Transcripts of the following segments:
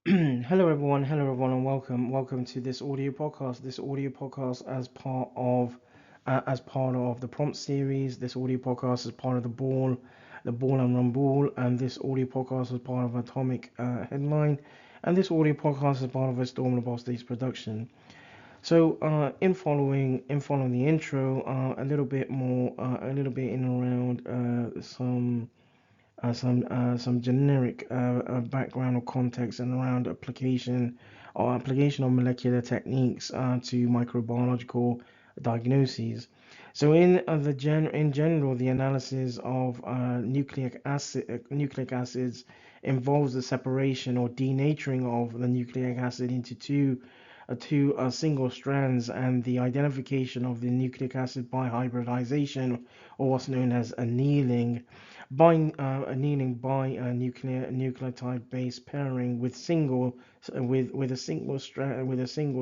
Hello everyone, and welcome to this audio podcast. This audio podcast as part of the prompt series. This audio podcast is part of the ball and run ball, and this audio podcast is part of Atomic Headline, and this audio podcast is part of a Storm the Boss Days production. So, in following the intro, a little bit in around some generic background or context and around application of molecular techniques to microbiological diagnoses. So in general, the analysis of nucleic acids involves the separation or denaturing of the nucleic acid into two single strands and the identification of the nucleic acid by hybridization, or what's known as annealing by a nucleotide base pairing with a single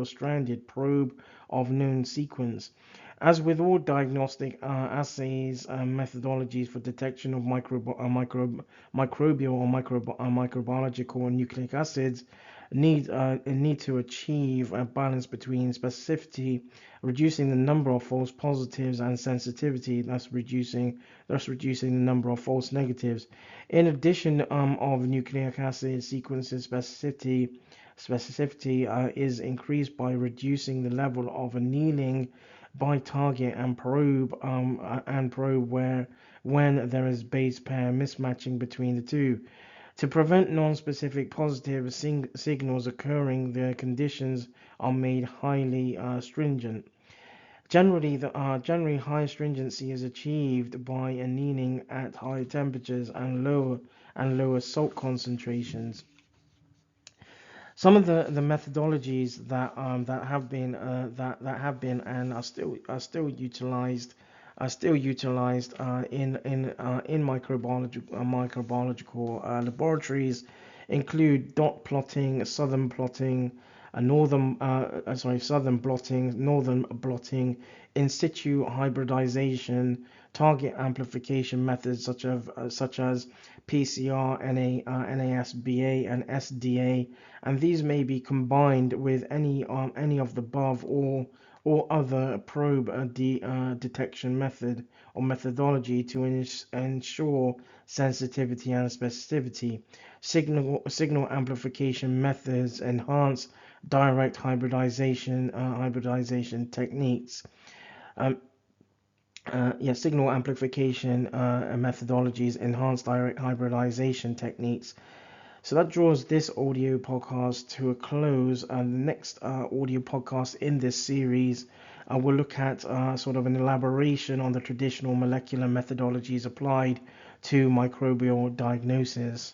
stranded probe of known sequence. As with all diagnostic assays and methodologies for detection of microbial or microbiological nucleic acids, need to achieve a balance between specificity, reducing the number of false positives, and sensitivity, thus reducing the number of false negatives. In addition, of nucleic acid sequences, specificity is increased by reducing the level of annealing by target and probe where when there is base pair mismatching between the two. To prevent non-specific positive signals occurring, the conditions are made highly stringent. Generally, high stringency is achieved by annealing at higher temperatures and lower salt concentrations. Some of the methodologies that have been and are still utilized in microbiological laboratories include dot plotting, southern blotting, northern blotting, in situ hybridization, target amplification methods such as PCR, NASBA, and SDA, and these may be combined with any of the above or other probe detection method or methodology to ensure sensitivity and specificity. Signal amplification methods enhance direct hybridization techniques. Um, Signal amplification methodologies enhance direct hybridization techniques. So that draws this audio podcast to a close. And the next audio podcast in this series will look at sort of an elaboration on the traditional molecular methodologies applied to microbial diagnosis.